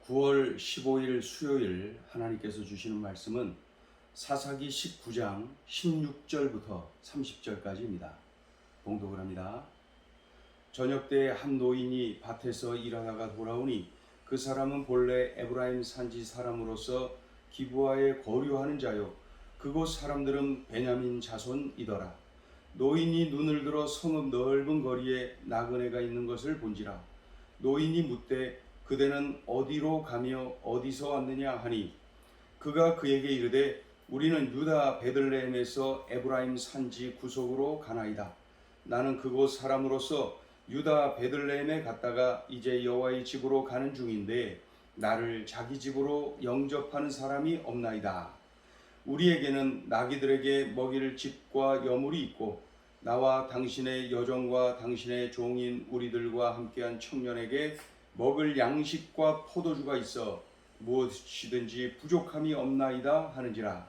9월 15일 수요일 하나님께서 주시는 말씀은 사사기 19장 16절부터 30절까지입니다. 봉독을 합니다. 저녁 때에 한 노인이 밭에서 일하다가 돌아오니 그 사람은 본래 에브라임 산지 사람으로서 기브아에 거류하는 자요 그곳 사람들은 베냐민 자손이더라. 노인이 눈을 들어 성읍 넓은 거리에 나그네가 있는 것을 본지라. 노인이 묻되 그대는 어디로 가며 어디서 왔느냐 하니 그가 그에게 이르되 우리는 유다 베들레헴에서 에브라임 산지 구속으로 가나이다. 나는 그곳 사람으로서 유다 베들레헴에 갔다가 이제 여호와의 집으로 가는 중인데 나를 자기 집으로 영접하는 사람이 없나이다. 우리에게는 나귀들에게 먹일 집과 여물이 있고 나와 당신의 여종과 당신의 종인 우리들과 함께한 청년에게 먹을 양식과 포도주가 있어 무엇이든지 부족함이 없나이다 하는지라.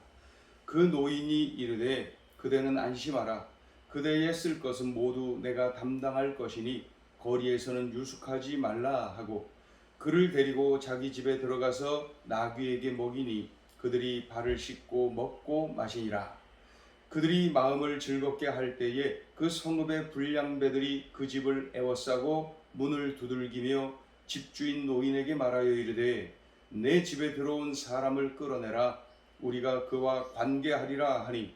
그 노인이 이르되 그대는 안심하라. 그대의 쓸 것은 모두 내가 담당할 것이니 거리에서는 유숙하지 말라 하고 그를 데리고 자기 집에 들어가서 나귀에게 먹이니 그들이 발을 씻고 먹고 마시니라. 그들이 마음을 즐겁게 할 때에 그 성읍의 불량배들이 그 집을 에워싸고 문을 두들기며 집주인 노인에게 말하여 이르되 내 집에 들어온 사람을 끌어내라. 우리가 그와 관계하리라 하니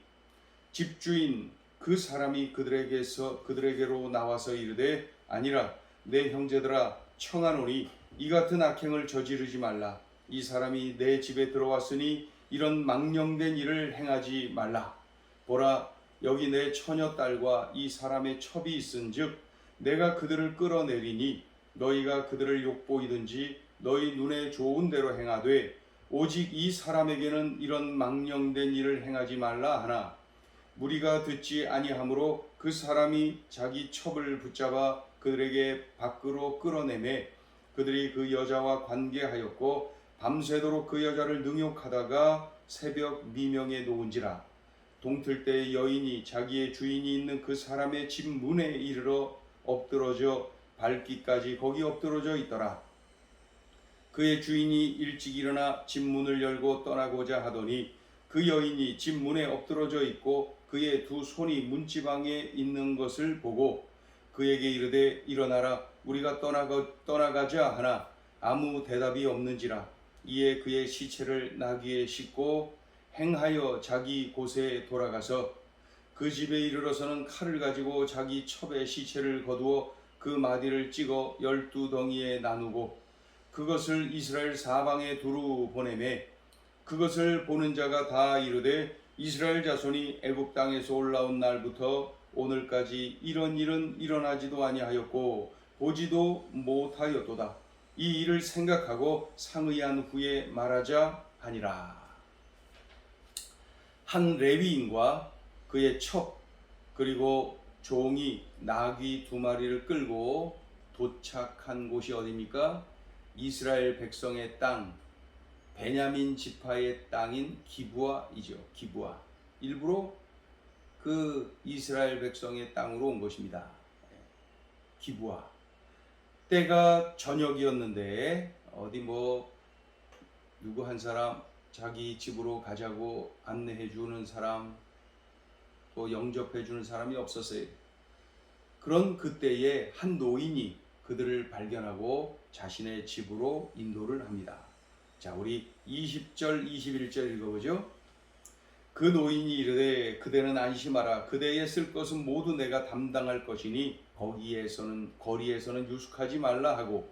집주인 그 사람이 그들에게로 나와서 이르되 아니라 내 형제들아 청하노니 이 같은 악행을 저지르지 말라. 이 사람이 내 집에 들어왔으니 이런 망령된 일을 행하지 말라. 보라 여기 내 처녀딸과 이 사람의 첩이 있은즉 내가 그들을 끌어내리니 너희가 그들을 욕보이든지 너희 눈에 좋은 대로 행하되 오직 이 사람에게는 이런 망령된 일을 행하지 말라 하나 무리가 듣지 아니하므로 그 사람이 자기 첩을 붙잡아 그들에게 밖으로 끌어내매 그들이 그 여자와 관계하였고 밤새도록 그 여자를 능욕하다가 새벽 미명에 놓은지라. 동틀 때 여인이 자기의 주인이 있는 그 사람의 집 문에 이르러 엎드러져 발기까지 거기 엎드러져 있더라. 그의 주인이 일찍 일어나 집 문을 열고 떠나고자 하더니 그 여인이 집 문에 엎드러져 있고 그의 두 손이 문지방에 있는 것을 보고 그에게 이르되 일어나라 우리가 떠나가자 하나 아무 대답이 없는지라. 이에 그의 시체를 나귀에 싣고 행하여 자기 곳에 돌아가서 그 집에 이르러서는 칼을 가지고 자기 첩의 시체를 거두어 그 마디를 찍어 12덩이에 나누고 그것을 이스라엘 사방에 두루 보내매 그것을 보는 자가 다 이르되 이스라엘 자손이 애굽 땅에서 올라온 날부터 오늘까지 이런 일은 일어나지도 아니하였고 보지도 못하였도다. 이 일을 생각하고 상의한 후에 말하자 하니라. 한 레위인과 그의 첩 그리고 종이 나귀 2마리를 끌고 도착한 곳이 어디입니까? 이스라엘 백성의 땅 베냐민 지파의 땅인 기브아이죠. 기브아. 일부러 그 이스라엘 백성의 땅으로 온 것입니다. 기브아. 때가 저녁이었는데 어디 누구 한 사람 자기 집으로 가자고 안내해 주는 사람 또 영접해 주는 사람이 없었어요. 그런 그때에 한 노인이 그들을 발견하고 자신의 집으로 인도를 합니다. 자, 우리 20절 21절 읽어보죠. 그 노인이 이르되 그대는 안심하라. 그대의 쓸 것은 모두 내가 담당할 것이니 거리에서는 유숙하지 말라 하고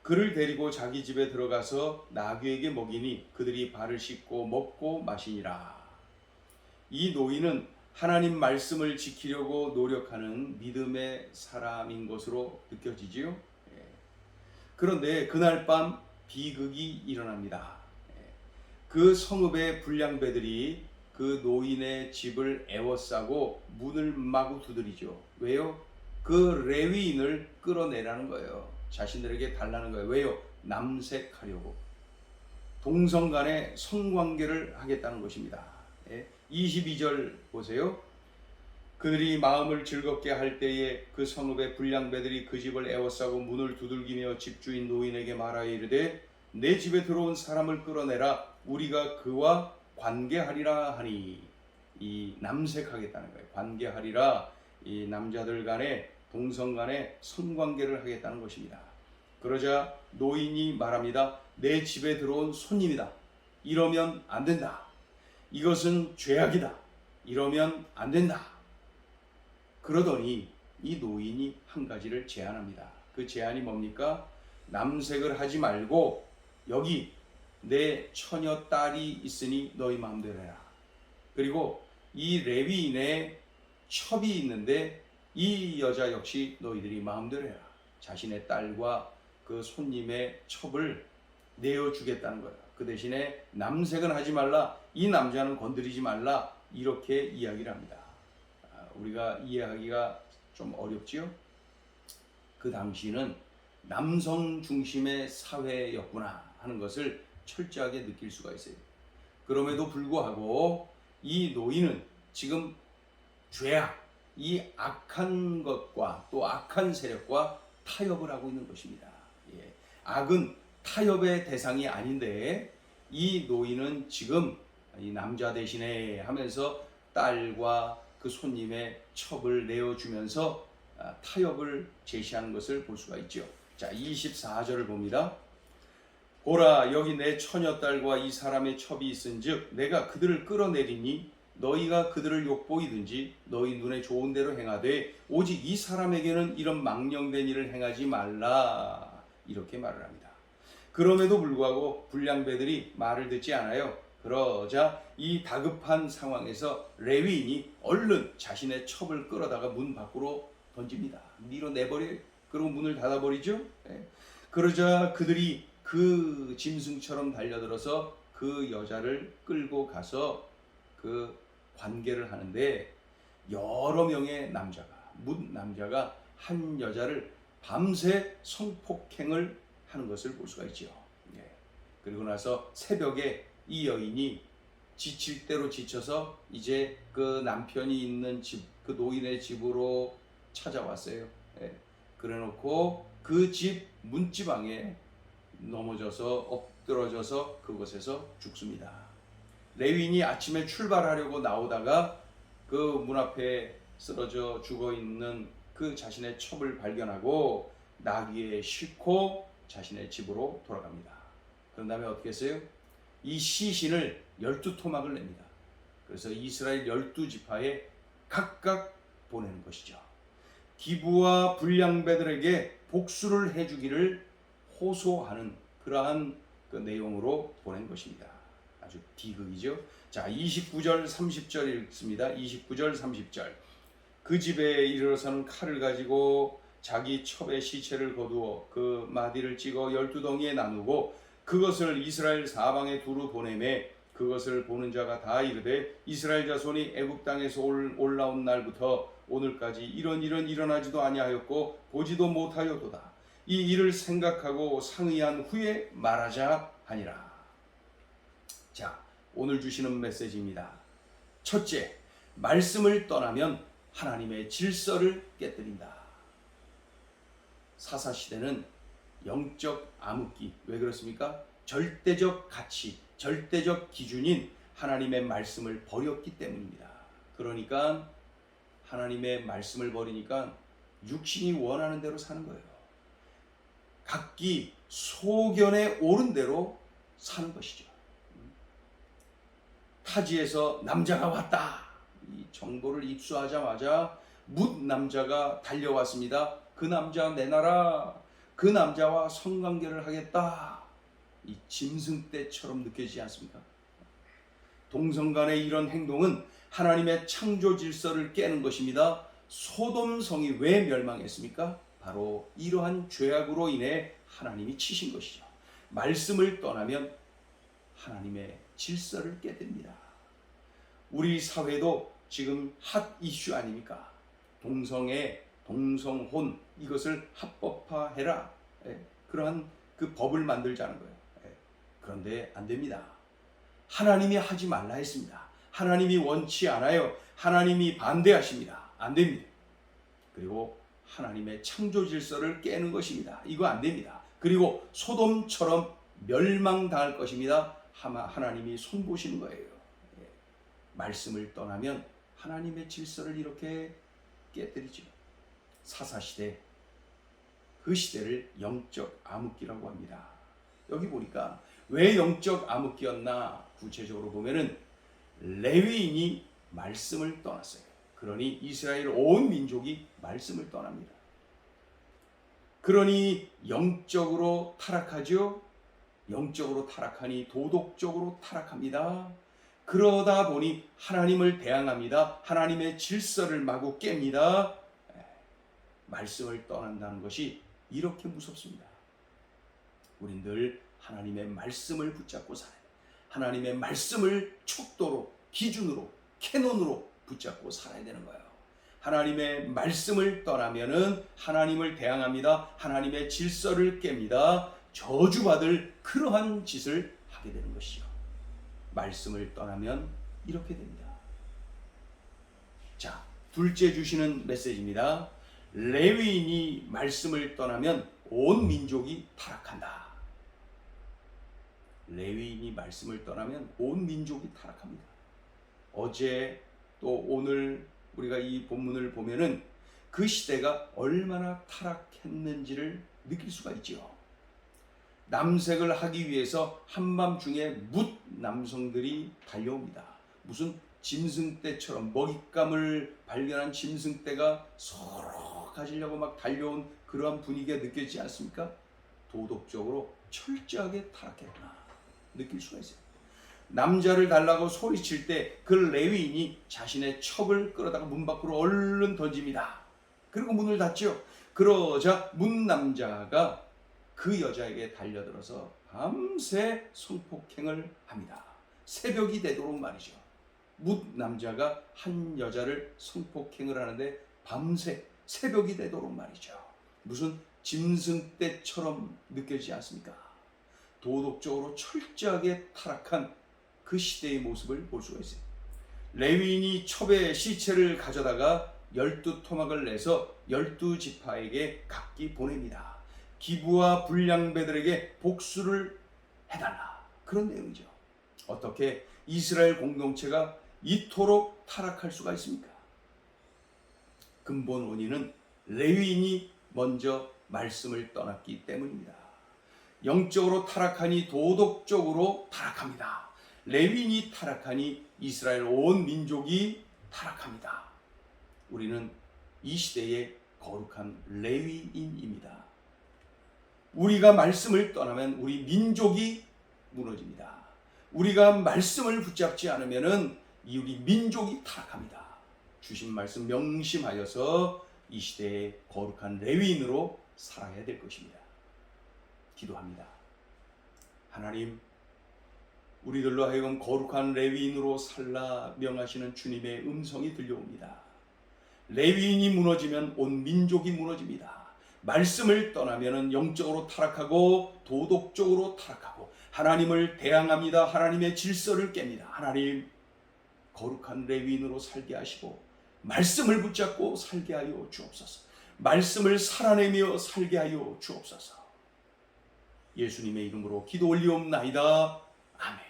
그를 데리고 자기 집에 들어가서 나귀에게 먹이니 그들이 발을 씻고 먹고 마시니라. 이 노인은 하나님 말씀을 지키려고 노력하는 믿음의 사람인 것으로 느껴지지요. 그런데 그날 밤 비극이 일어납니다. 그 성읍의 불량배들이 그 노인의 집을 에워싸고 문을 마구 두드리죠. 왜요? 그 레위인을 끌어내라는 거예요. 자신들에게 달라는 거예요. 왜요? 남색하려고. 동성 간의 성관계를 하겠다는 것입니다. 22절 보세요. 그들이 마음을 즐겁게 할 때에 그 성읍의 불량배들이 그 집을 에워싸고 문을 두들기며 집주인 노인에게 말하여 이르되 내 집에 들어온 사람을 끌어내라. 우리가 그와 관계하리라 하니. 이 남색하겠다는 거예요. 관계하리라. 이 남자들 간에 동성 간에 성관계를 하겠다는 것입니다. 그러자 노인이 말합니다. 내 집에 들어온 손님이다. 이러면 안 된다. 이것은 죄악이다. 이러면 안 된다. 그러더니 이 노인이 한 가지를 제안합니다. 그 제안이 뭡니까? 남색을 하지 말고 여기 내 처녀 딸이 있으니 너희 마음대로 해라. 그리고 이 레위인의 첩이 있는데 이 여자 역시 너희들이 마음대로 해라. 자신의 딸과 그 손님의 첩을 내어주겠다는 거예요. 그 대신에 남색은 하지 말라. 이 남자는 건드리지 말라. 이렇게 이야기를 합니다. 우리가 이해하기가 좀 어렵지요? 그 당시는 남성 중심의 사회였구나 하는 것을 철저하게 느낄 수가 있어요. 그럼에도 불구하고 이 노인은 지금 죄악, 이 악한 것과 또 악한 세력과 타협을 하고 있는 것입니다. 예. 악은 타협의 대상이 아닌데 이 노인은 지금 이 남자 대신에 하면서 딸과 그 손님의 첩을 내어주면서 타협을 제시하는 것을 볼 수가 있죠. 자, 24절을 봅니다. 보라, 여기 내 처녀딸과 이 사람의 첩이 있은즉 내가 그들을 끌어내리니 너희가 그들을 욕보이든지 너희 눈에 좋은 대로 행하되 오직 이 사람에게는 이런 망령된 일을 행하지 말라. 이렇게 말을 합니다. 그럼에도 불구하고 불량배들이 말을 듣지 않아요. 그러자 이 다급한 상황에서 레위인이 얼른 자신의 첩을 끌어다가 문 밖으로 던집니다. 밀어내버려요. 그리고 문을 닫아버리죠. 그러자 그들이 그 짐승처럼 달려들어서 그 여자를 끌고 가서 그 관계를 하는데 여러 명의 남자가 남자가 한 여자를 밤새 성폭행을 하는 것을 볼 수가 있죠. 그리고 나서 새벽에 이 여인이 지칠 대로 지쳐서 이제 그 남편이 있는 집, 그 노인의 집으로 찾아왔어요. 그래놓고 그 집 문지방에 넘어져서 엎드러져서 그곳에서 죽습니다. 레위인이 아침에 출발하려고 나오다가 그 문 앞에 쓰러져 죽어 있는 그 자신의 첩을 발견하고 나귀에 싣고 자신의 집으로 돌아갑니다. 그런 다음에 어떻게 했어요? 이 시신을 12토막을 냅니다. 그래서 이스라엘 12지파에 각각 보내는 것이죠. 기부와 불량배들에게 복수를 해주기를 호소하는 그러한 그 내용으로 보낸 것입니다. 아주 비극이죠. 자, 29절 30절 읽습니다. 29절 30절. 그 집에 이르러서는 칼을 가지고 자기 첩의 시체를 거두어 그 마디를 찍어 12덩이에 나누고 그것을 이스라엘 사방에 두루 보내매 그것을 보는 자가 다 이르되 이스라엘 자손이 애굽 땅에서 올라온 날부터 오늘까지 이런 일은 일어나지도 아니하였고 보지도 못하였도다. 이 일을 생각하고 상의한 후에 말하자 하니라. 자, 오늘 주시는 메시지입니다. 첫째, 말씀을 떠나면 하나님의 질서를 깨뜨린다. 사사시대는 영적 암흑기, 왜 그렇습니까? 절대적 가치, 절대적 기준인 하나님의 말씀을 버렸기 때문입니다. 그러니까 하나님의 말씀을 버리니까 육신이 원하는 대로 사는 거예요. 각기 소견에 옳은 대로 사는 것이죠. 타지에서 남자가 왔다. 이 정보를 입수하자마자 뭇 남자가 달려왔습니다. 그 남자 내놔라. 그 남자와 성관계를 하겠다. 이 짐승떼처럼 느껴지지 않습니까? 동성 간의 이런 행동은 하나님의 창조 질서를 깨는 것입니다. 소돔성이 왜 멸망했습니까? 바로 이러한 죄악으로 인해 하나님이 치신 것이죠. 말씀을 떠나면 하나님의 질서를 깨뜨립니다. 우리 사회도 지금 핫 이슈 아닙니까? 동성혼 이것을 합법화해라. 그러한 그 법을 만들자는 거예요. 그런데 안 됩니다. 하나님이 하지 말라 했습니다. 하나님이 원치 않아요. 하나님이 반대하십니다. 안 됩니다. 그리고 하나님의 창조 질서를 깨는 것입니다. 이거 안 됩니다. 그리고 소돔처럼 멸망당할 것입니다. 하나님이 손보시는 거예요. 말씀을 떠나면 하나님의 질서를 이렇게 깨뜨리죠. 사사시대, 그 시대를 영적 암흑기라고 합니다. 여기 보니까 왜 영적 암흑기였나 구체적으로 보면은 레위인이 말씀을 떠났어요. 그러니 이스라엘 온 민족이 말씀을 떠납니다. 그러니 영적으로 타락하죠. 영적으로 타락하니 도덕적으로 타락합니다. 그러다 보니 하나님을 대항합니다. 하나님의 질서를 마구 깹니다. 말씀을 떠난다는 것이 이렇게 무섭습니다. 우린 늘 하나님의 말씀을 붙잡고 살아야 돼요. 하나님의 말씀을 척도로, 기준으로, 캐논으로 붙잡고 살아야 되는 거예요. 하나님의 말씀을 떠나면은 하나님을 대항합니다. 하나님의 질서를 깹니다. 저주받을 그러한 짓을 하게 되는 것이죠. 말씀을 떠나면 이렇게 됩니다. 자, 둘째 주시는 메시지입니다. 레위인이 말씀을 떠나면 온 민족이 타락한다. 레위인이 말씀을 떠나면 온 민족이 타락합니다. 어제 또 오늘 우리가 이 본문을 보면은 그 시대가 얼마나 타락했는지를 느낄 수가 있죠. 남색을 하기 위해서 한밤중에 뭇 남성들이 달려옵니다. 무슨 짐승떼처럼 먹잇감을 발견한 짐승떼가 서로 가지려고 막 달려온 그러한 분위기가 느껴지지 않습니까? 도덕적으로 철저하게 타락했구나 느낄 수가 있어요. 남자를 달라고 소리칠 때 그 레위인이 자신의 첩을 끌어다가 문 밖으로 얼른 던집니다. 그리고 문을 닫죠. 그러자 문 남자가 그 여자에게 달려들어서 밤새 성폭행을 합니다. 새벽이 되도록 말이죠. 문 남자가 한 여자를 성폭행을 하는데 밤새 새벽이 되도록 말이죠. 무슨 짐승떼처럼 느껴지지 않습니까? 도덕적으로 철저하게 타락한 그 시대의 모습을 볼 수가 있어요. 레위인이 첩의 시체를 가져다가 12토막을 내서 12지파에게 각기 보냅니다. 기부와 불량배들에게 복수를 해달라. 그런 내용이죠. 어떻게 이스라엘 공동체가 이토록 타락할 수가 있습니까? 근본 원인은 레위인이 먼저 말씀을 떠났기 때문입니다. 영적으로 타락하니 도덕적으로 타락합니다. 레위인이 타락하니 이스라엘 온 민족이 타락합니다. 우리는 이 시대의 거룩한 레위인입니다. 우리가 말씀을 떠나면 우리 민족이 무너집니다. 우리가 말씀을 붙잡지 않으면 우리 민족이 타락합니다. 주신 말씀 명심하여서 이 시대의 거룩한 레위인으로 살아야 될 것입니다. 기도합니다. 하나님, 우리들로 하여금 거룩한 레위인으로 살라 명하시는 주님의 음성이 들려옵니다. 레위인이 무너지면 온 민족이 무너집니다. 말씀을 떠나면 영적으로 타락하고 도덕적으로 타락하고 하나님을 대항합니다. 하나님의 질서를 깹니다. 하나님, 거룩한 레위인으로 살게 하시고 말씀을 붙잡고 살게 하여 주옵소서. 말씀을 살아내며 살게 하여 주옵소서. 예수님의 이름으로 기도 올리옵나이다. 아멘.